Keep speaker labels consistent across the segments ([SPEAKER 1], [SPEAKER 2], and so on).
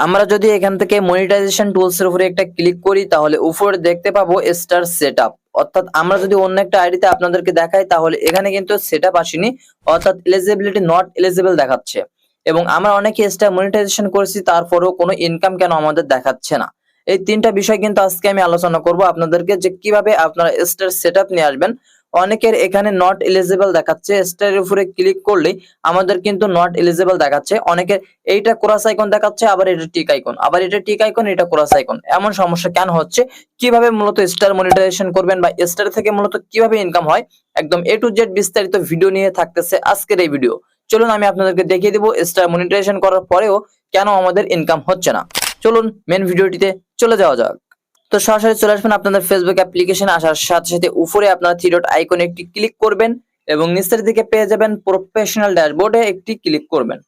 [SPEAKER 1] আমরা যদি এখান থেকে মনিটাইজেশন টুলস এর উপরে একটা ক্লিক করি তাহলে উপরে দেখতে পাবো স্টার সেটআপ। অর্থাৎ আমরা যদি অন্য একটা আইডিতে আপনাদেরকে দেখাই তাহলে এখানে কিন্তু সেটআপ আসেনি, অর্থাৎ এলিজিবিলিটি নট এলিজিবল দেখাচ্ছে। এবং আমরা অনেকে স্টার মনিটাইজেশন করেছি তারপরেও কোনো ইনকাম কেন আমাদের দেখাচ্ছে না। এই তিনটা বিষয় কিন্তু আজকে আমি আলোচনা করব আপনাদেরকে, যে কিভাবে আপনারা স্টার সেটআপ নিয়ে আসবেন। অনেকের এখানে নট এলিজিবল দেখাচ্ছে, স্টারের উপরে ক্লিক করলেই আমাদের কিন্তু নট এলিজিবল দেখাচ্ছে। অনেকের এইটা ক্রস আইকন দেখাচ্ছে, আবার এটা টিক আইকন, আবার এটা টিক আইকন, এটা ক্রস আইকন। এমন সমস্যা কেন হচ্ছে, কিভাবে মূলত স্টার মনিটাইজেশন করবেন বা স্টার থেকে মূলত কিভাবে ইনকাম হয়, একদম A to Z বিস্তারিত ভিডিও নিয়ে থাকতেছে আজকের এই ভিডিও। চলুন আমি আপনাদেরকে দেখিয়ে দিব স্টার মনিটাইজেশন করার পরেও কেন আমাদের ইনকাম হচ্ছে না। চলুন মেন ভিডিওটিতে চলে যাওয়া যাক। তো সরাসরি চলে আসবেন আপনাদের ফেসবুক অ্যাপ্লিকেশনে। আসার সাথে সাথে উপরে আপনারা থ্রি ডট আইকনে একটি ক্লিক করবেন এবং নিচের দিকে পেয়ে যাবেন প্রফেশনাল ড্যাশবোর্ডে একটি ক্লিক করবেন।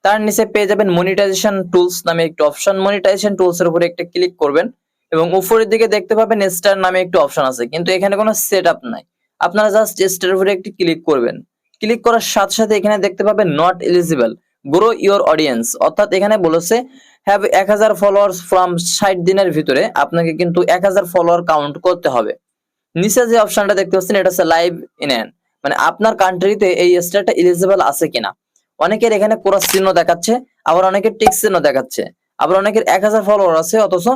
[SPEAKER 1] তার নিচে পেয়ে যাবেন মনিটাইজেশন টুলস নামে একটি অপশন, মনিটাইজেশন টুলস এর উপরে একটা ক্লিক করবেন এবং উপরের দিকে দেখতে পাবেন স্টার নামে একটি অপশন আছে, কিন্তু এখানে কোনো সেটআপ নাই। আপনারা জাস্ট স্টার এর উপরে একটি ক্লিক করবেন। ক্লিক করার সাথে সাথে এখানে দেখতে পাবেন not eligible, grow your audience. অর্থাৎ এখানে বলেছে হ্যাভ 1000 ফলোয়ার্স ফ্রম 60 দিনের ভিতরে আপনাকে কিন্তু 1000 ফলোয়ার কাউন্ট করতে হবে। নিচে যে অপশনটা দেখতে পাচ্ছেন এটা হচ্ছে লাইভ ইন এন, মানে আপনার কান্ট্রিতে এই স্টারটা এলিজিবল আছে কিনা। অনেকের এখানে ক্রস চিহ্ন দেখাচ্ছে, আবার অনেকের টিক চিহ্ন দেখাচ্ছে, আবার অনেকের 1000 ফলোয়ার আছে অথচ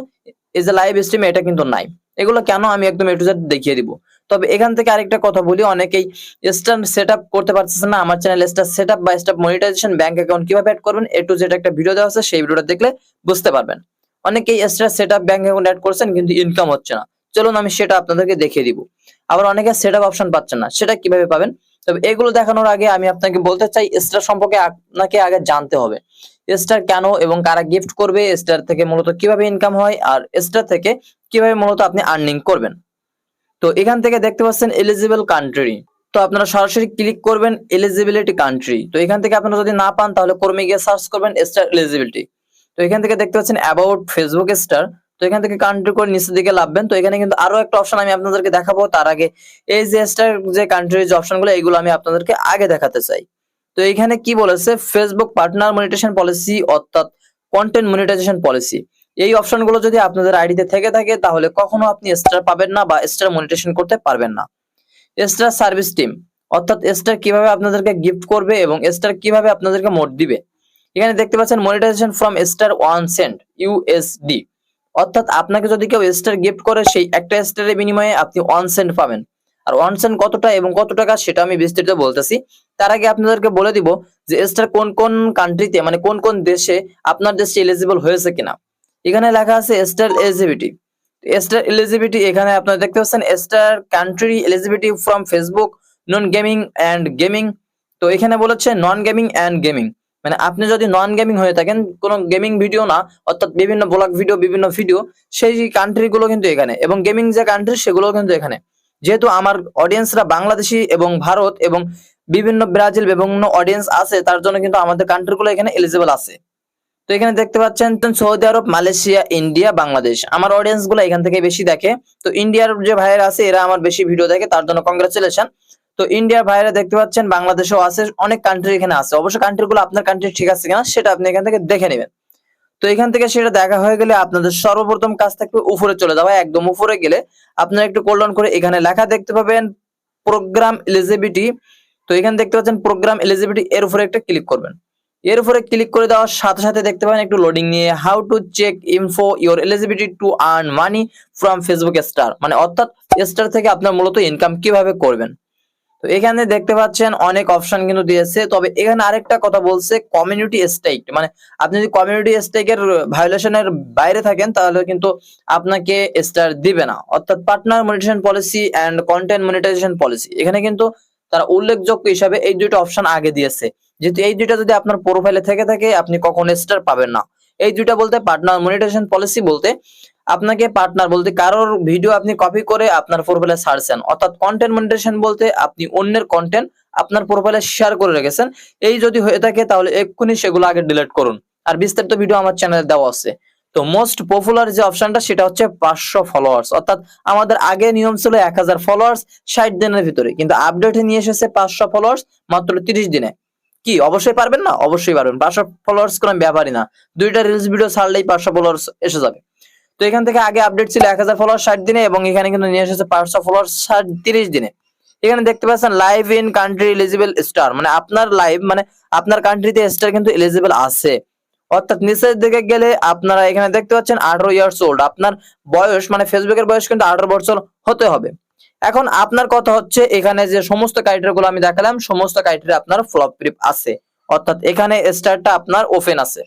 [SPEAKER 1] এই যে লাইভ স্ট্রিমে এটা কিন্তু নাই। এগুলো কেন আমি একদম A to Z দেখিয়ে দিব। তবে এখান থেকে আরেকটা কথা বলি, অনেকেই স্টার সেটআপ করতে পারতেছেন না। আমার চ্যানেলে স্টার সেটআপ বা স্টার মনিটাইজেশন ব্যাংক অ্যাকাউন্ট কিভাবে অ্যাড করবেন A to Z একটা ভিডিও দেওয়া আছে, সেই ভিডিওটা দেখলে বুঝতে পারবেন। অনেকেই star setup bank account add করছেন কিন্তু ইনকাম হচ্ছে না। চলুন আমি সেটা আপনাদেরকে দেখিয়ে দিব। আবার অনেকে সেটআপ অপশন পাচ্ছেন না, সেটা কিভাবে পাবেন। তবে এগুলো দেখানোর আগে আমি আপনাকে বলতে চাই স্টার সম্পর্কে আপনাকে আগে জানতে হবে। স্টার কেন এবং কারা গিফট করবে, স্টার থেকে মূলত কিভাবে ইনকাম হয়, আর স্টার থেকে কিভাবে মূলত আপনি আর্নিং করবেন। তো এখান থেকে দেখতে পাচ্ছেন এলিজিবল কান্ট্রি, তো আপনারা সরাসরি ক্লিক করবেন এলিজিবিলিটি কান্ট্রি। তো এখান থেকে আপনারা যদি না পান তাহলে কর্মে গিয়ে সার্চ করবেন স্টার এলিজিবিলিটি। তো এখান থেকে দেখতে পাচ্ছেন অ্যাবাউট ফেসবুক স্টার। তো এখান থেকে কান্ট্রি করে নিচের দিকে লাভবেন। তো এখানে কিন্তু আরো একটা অপশন আমি আপনাদেরকে দেখাবো, তার আগে এই যে স্টার যে কান্ট্রির যে অপশনগুলো এইগুলো আমি আপনাদেরকে আগে দেখাতে চাই। তো এখানে কি বলেছে, ফেসবুক পার্টনার মনিটাইজেশন পলিসি অর্থাৎ কন্টেন্ট মনিটাইজেশন পলিসি। এই অপশনগুলো যদি আপনাদের আইডিতে থেকে থাকে তাহলে কখনো আপনি স্টার পাবেন না বা স্টার মনিটাইজেশন করতে পারবেন না। স্টার সার্ভিস টিম অর্থাৎ স্টার কিভাবে আপনাদেরকে গিফট করবে এবং স্টার কিভাবে আপনাদেরকে মোড দিবে। এখানে দেখতে পাচ্ছেন monetization from star 1 cent USD, অর্থাৎ আপনাকে যদি কেউ স্টার গিফট করে সেই একটা স্টারের বিনিময়ে আপনি 1 সেন্ট পাবেন। আর 1 সেন্ট কতটা এবং কত টাকা সেটা আমি বিস্তারিত বলতেছি। তার আগে আপনাদেরকে বলে দিব যে স্টার কোন কোন কান্ট্রিতে, মানে কোন কোন দেশে আপনার দেশে এলিজিবল হয়েছে কিনা। এখানে লেখা আছে স্টার এলিজিবিলিটি। স্টার এলিজিবিলিটি এখানে আপনারা দেখতে পাচ্ছেন star country eligibility from Facebook non gaming and gaming. তো এখানে বলেছে নন গেমিং এন্ড গেমিং, মানে আপনি যদি নন গেমিং হয়ে থাকেন, কোনো গেমিং ভিডিও না, অর্থাৎ বিভিন্ন ব্লগ ভিডিও, বিভিন্ন ভিডিও, সেই কান্ট্রিগুলো কিন্তু এখানে, এবং গেমিং যে কান্ট্রি সেগুলো কিন্তু এখানে। যেহেতু আমার অডিয়েন্সরা বাংলাদেশি এবং ভারত এবং বিভিন্ন ব্রাজিল বিভিন্ন অডিয়েন্স আছে, তার জন্য কিন্তু আমাদের কান্ট্রিগুলো এখানে এলিজিবল আছে। তো এখানে দেখতে পাচ্ছেন সৌদি আরব, মালয়েশিয়া, ইন্ডিয়া, বাংলাদেশ। আমার অডিয়েন্স গুলো এখান থেকে বেশি দেখে। তো ইন্ডিয়ার যে ভাইয়েরা আছে এরা আমার বেশি ভিডিও দেখে, তার জন্য কংগ্রাচুলেশন। তো ইন্ডিয়ার ভাইয়েরা দেখতে পাচ্ছেন, বাংলাদেশেও আছে, অনেক কান্ট্রি এখানে আছে। অবশ্য কান্ট্রিগুলো আপনার কান্ট্রি ঠিক আছে কিনা সেটা আপনি এখান থেকে দেখে নেবেন। তো এখান থেকে সেটা দেখা হয়ে গেলে আপনাদের সর্বপ্রথম কাজ থাকবে উপরে চলে যাওয়া। একদম উপরে গেলে আপনারা একটু কোলন করে এখানে লেখা দেখতে পাবেন প্রোগ্রাম এলিজিবিলিটি। তো এখানে দেখতে পাচ্ছেন প্রোগ্রাম এলিজিবিলিটি, এর উপরে একটা ক্লিক করবেন। এর উপরে ক্লিক করে দেওয়ার সাথে সাথে দেখতে পাবেন একটু লোডিং নিয়ে how to check info your eligibility to earn money from Facebook star, মানে অর্থাৎ স্টার থেকে আপনার মূলত ইনকাম কিভাবে করবেন। তো এখানে দেখতে পাচ্ছেন অনেক অপশন কিন্তু দিয়েছে। তবে এখানে আরেকটা কথা বলছে কমিউনিটি স্টেক, মানে আপনি যদি কমিউনিটি স্টেকের ভায়োলেশনের বাইরে থাকেন তাহলে কিন্তু আপনাকে স্টার দিবে না। অর্থাৎ partner monetization policy and content monetization policy, এখানে কিন্তু তারা উল্লেখযোগ্য হিসাবে এই দুইটা অপশন আগে দিয়েছে। যেহেতু এই দুইটা যদি আপনার প্রোফাইলে থেকে থাকে আপনি কখনো স্টার পাবেন না। এই দুইটা বলতে পার্টনার মনিটাইজেশন পলিসি বলতে আপনাকে পার্টনার বলতে কারোর ভিডিও আপনি কপি করে আপনার প্রোফাইলে ছাড়ছেন, অর্থাৎ কন্টেন্ট মনিটাইজেশন বলতে আপনি অন্যের কন্টেন্ট আপনার প্রোফাইলে শেয়ার করে রেখেছেন। এই যদি হয়ে থাকে তাহলে এক্ষুনি সেগুলো আগে ডিলিট করুন। আর বিস্তারিত ভিডিও আমার চ্যানেলে দেওয়া আছে। তো মোস্ট পপুলার যে অপশনটা সেটা হচ্ছে 500 ফলোয়ার্স, অর্থাৎ আমাদের আগে নিয়ম ছিল 1000 ফলোয়ার্স 60 দিনের ভিতরে, কিন্তু আপডেটে নিয়ে এসেছে 500 ফলোয়ার্স মাত্র 30 দিনে। কি অবশ্যই পারবেন না? অবশ্যই পারবেন। 500 ফলোয়ার্স কোনো ব্যাপারই না। 2টা রিলস ভিডিও ছাড়লেই 500 ফলোয়ার্স এসে যাবে। তো এখান থেকে আগে আপডেট ছিল 1000 ফলোয়ার 60 দিনে এবং এখানে কিন্তু নিয়ে এসেছে 500 ফলোয়ার 30 দিনে। এখানে দেখতে পাচ্ছেন live in country eligible star, মানে আপনার লাইভ মানে আপনার কান্ট্রিতে স্টার কিন্তু এলিজিবল আছে। অর্থাৎ নিচের দিকে গেলে আপনারা এখানে দেখতে পাচ্ছেন 18 ইয়ার্স ওল্ড, আপনার বয়স মানে ফেসবুকের বয়স কিন্তু 18 বছর হতে হবে। এখন আপনার কথা হচ্ছে এখানে যে সমস্ত ক্রাইটেরিয়া গুলো আমি দেখালাম সমস্ত ক্রাইটেরিয়া আপনার ফ্লপ প্রিপ আছে, অর্থাৎ এখানে স্টারটা আপনার ওপেন আছে,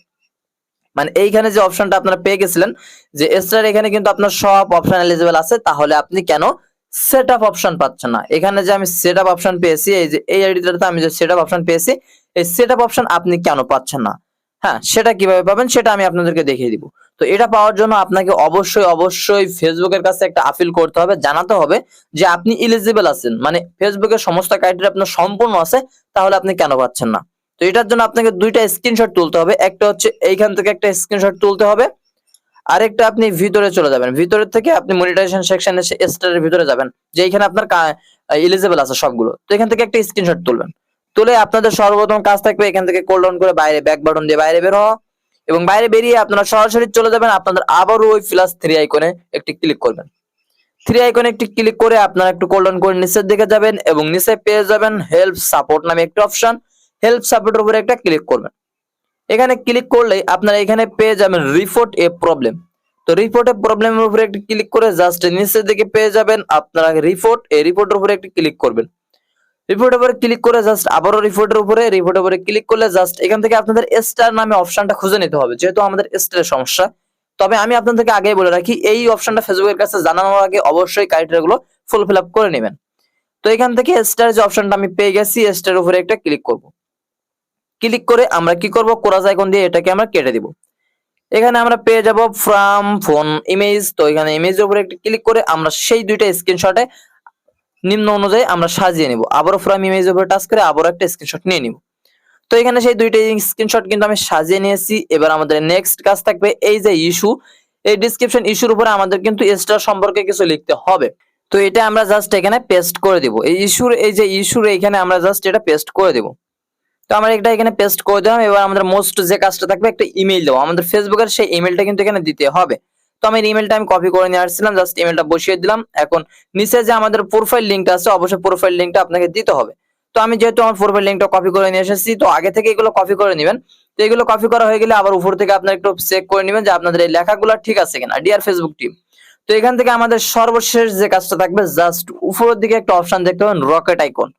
[SPEAKER 1] মানে এইখানে যে অপশনটা আপনারা পেয়ে গেছিলেন যে স্টার, এখানে কিন্তু আপনার সব অপশন এলিজিবল আছে, তাহলে আপনি কেন সেটআপ অপশন পাচ্ছেন না? এখানে যে আমি সেটআপ অপশন পেয়েছি, এই যে এই আইডিটাতে আমি যে সেটআপ অপশন পেয়েছি, এই সেটআপ অপশন আপনি কেন পাচ্ছেন না? হ্যাঁ, সেটা কিভাবে পাবেন সেটা আমি আপনাদেরকে দেখিয়ে দিব। তো এটা পাওয়ার জন্য আপনাকে অবশ্যই ফেসবুকের কাছে একটা আপিল করতে হবে, জানাতে হবে যে আপনি এলিজিবল আছেন, মানে ফেসবুকের সমস্ত ক্রাইটেরিয়া আপনার সম্পূর্ণ আছে, তাহলে আপনি কেন পাচ্ছেন না? তো এটার জন্য আপনাকে দুইটা স্ক্রিনশট তুলতে হবে। একটা হচ্ছে এইখান থেকে একটা স্ক্রিনশট তুলতে হবে, আরেকটা আপনি ভিতরে চলে যাবেন, ভিতরে থেকে আপনি মনিটাইজেশন সেকশনে স্টারের ভিতরে যাবেন, যে এখানে আপনার এলিজিবল আছে সবগুলো। তো এখান থেকে একটা স্ক্রিনশট তুলবেন, তুলে আপনাদের সর্বপ্রথম কাজ থাকবে এখান থেকে কোল ডাউন করে বাইরে ব্যাক বাটন দিয়ে বাইরে বের হওয়া, এবং বাইরে বেরিয়ে আপনারা সরাসরি চলে যাবেন আপনাদের আবারও ওই +3 আইকনে একটি ক্লিক করবেন। 3 আইকনে একটি ক্লিক করে আপনারা একটু কোল ডাউন করে নিচের দিকে যাবেন এবং নিচে পেয়ে যাবেন হেল্প সাপোর্ট নামে একটা অপশন, হেল্প সাপোর্টের উপরে একটা ক্লিক করবেন। এখানে ক্লিক করলে আপনারা এখানে পেয়ে যাবেন রিপোর্ট এ প্রবলেম। তো রিপোর্ট এ প্রবলেমের উপরে একটি ক্লিক করে জাস্ট নিচের দিকে পেয়ে যাবেন আপনারা রিপোর্টের উপরে একটি ক্লিক করবেন। রিপোর্টের উপরে ক্লিক করে জাস্ট আবারও রিপোর্টের উপরে ক্লিক করলে জাস্ট এখান থেকে আপনাদের স্টার নামে অপশনটা খুঁজে নিতে হবে, যেহেতু আমাদের স্টারের সমস্যা। তবে আমি আপনাদেরকে আগেই বলে রাখি, এই অপশনটা ফেসবুকের কাছে জানানোর আগে অবশ্যই ক্রাইটেরিয়াগুলো ফুলফিল আপ করে নেবেন। তো এখান থেকে স্টার যে অপশনটা আমি পেয়ে গেছি, স্টারের উপরে একটা ক্লিক করব। ক্লিক করে আমরা কি করব, কোরাস আইকন দিয়ে এটাকে আমরা কেটে দিব। এখানে আমরা পেয়ে যাব ফ্রম ফোন ইমেজ। তো এখানে ইমেজের উপরে একটা ক্লিক করে আমরা সেই দুইটা স্ক্রিনশটে নিম্ন অনুযায়ী আমরা সাজিয়ে নিব। আবারও ফ্রম ইমেজের উপরে টাচ করে আবারও একটা স্ক্রিনশট নিয়ে নিব। তো এখানে সেই দুইটা স্ক্রিনশট কিন্তু আমি সাজিয়ে নিয়েছি। এবার আমাদের নেক্সট কাজ থাকবে এই যে ইস্যু, এই ডেসক্রিপশন ইস্যুর উপরে আমাদের কিন্তু স্টার সম্পর্কে কিছু লিখতে হবে। তো এটা আমরা জাস্ট এখানে পেস্ট করে দিব। এই ইস্যুর এখানে আমরা জাস্ট এটা পেস্ট করে দেব। তো আমরা এটা এখানে পেস্ট করে দিলাম। এবার আমাদের মোস্ট যে কাজটা থাকবে একটা ইমেল দেওয়া, আমাদের ফেসবুকের সেই ইমেলটা কিন্তু এখানে দিতে হবে। তো আমি ইমেলটা কপি করে নিয়ে আসছিলাম, জাস্ট ইমেলটা বসিয়ে দিলাম। এখন নিচে যে আমাদের প্রোফাইল লিংকটা আছে, অবশ্যই প্রোফাইল লিংকটা আপনাকে দিতে হবে। তো আমি যেহেতু আমার প্রোফাইল লিংকটা কপি করে নিয়ে এসেছি, তো আগে থেকে এগুলো কপি করে নেবেন। তো এগুলো কপি করা হয়ে গেলে আবার উপর থেকে আপনারা একটু চেক করে নেবেন যে আপনাদের এই লেখাগুলো ঠিক আছে কিনা, ডিয়ার ফেসবুক টিম। তো এখান থেকে আমাদের সর্বশেষ যে কাজটা থাকবে, জাস্ট উপরের দিকে একটা অপশন দেখতে পাবেন রকেট আইকন,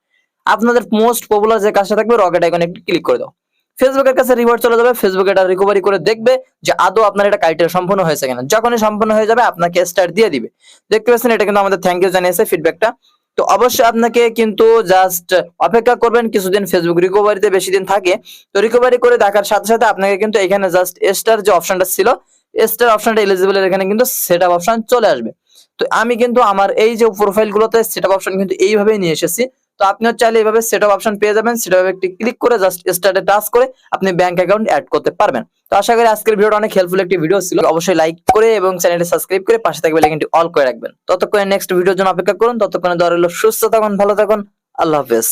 [SPEAKER 1] আপনাদের মোস্ট পপুলার যে কাজটা থাকবে রকেট আইকনে একটু ক্লিক করে দাও। ফেসবুকের কাছে রিওয়ার্ড চলে যাবে, ফেসবুক এটা রিকভারি করে দেখবে যে আদৌ আপনার এটা ক্রাইটেরিয়া সম্পূর্ণ হয়েছে কিনা। যখনই সম্পূর্ণ হয়ে যাবে আপনাকে স্টার দিয়ে দিবে। দেখতে পাচ্ছেন এটা কিন্তু আমাদের থ্যাংক ইউ জানিয়েছে ফিডব্যাকটা। তো অবশ্যই আপনাকে কিন্তু জাস্ট অপেক্ষা করবেন কিছুদিন, ফেসবুক রিকভারিতে বেশি দিন থাকে। তো রিকভারি করে দেখার সাথে সাথে আপনাকে কিন্তু এখানে জাস্ট স্টার যে অপশনটা ছিল, স্টার অপশনটা এলিজিবল, এখানে কিন্তু সেটআপ অপশন চলে আসবে। তো আমি কিন্তু আমার এই যে প্রোফাইলগুলোতে সেটআপ অপশন কিন্তু এইভাবেই নিয়ে এসেছি। তো আপনিও চাইলে এইভাবে সেটআপ অপশন পেয়ে যাবেন, সেটাভাবে একটি ক্লিক করে জাস্ট স্টার্টে টাচ করে আপনি ব্যাংক অ্যাকাউন্ট অ্যাড করতে পারবেন। তো আশা করি আজকের ভিডিওটা অনেক হেল্পফুল একটি ভিডিও ছিল। অবশ্যই লাইক করে এবং চ্যানেলটি সাবস্ক্রাইব করে পাশে থাকবে বেল অল করে রাখবেন। ততক্ষণে নেক্সট ভিডিওর জন্য অপেক্ষা করুন। ততক্ষণে দোয়া রইল, সুস্থ থাকুন, ভালো থাকুন, আল্লাহ হাফেজ।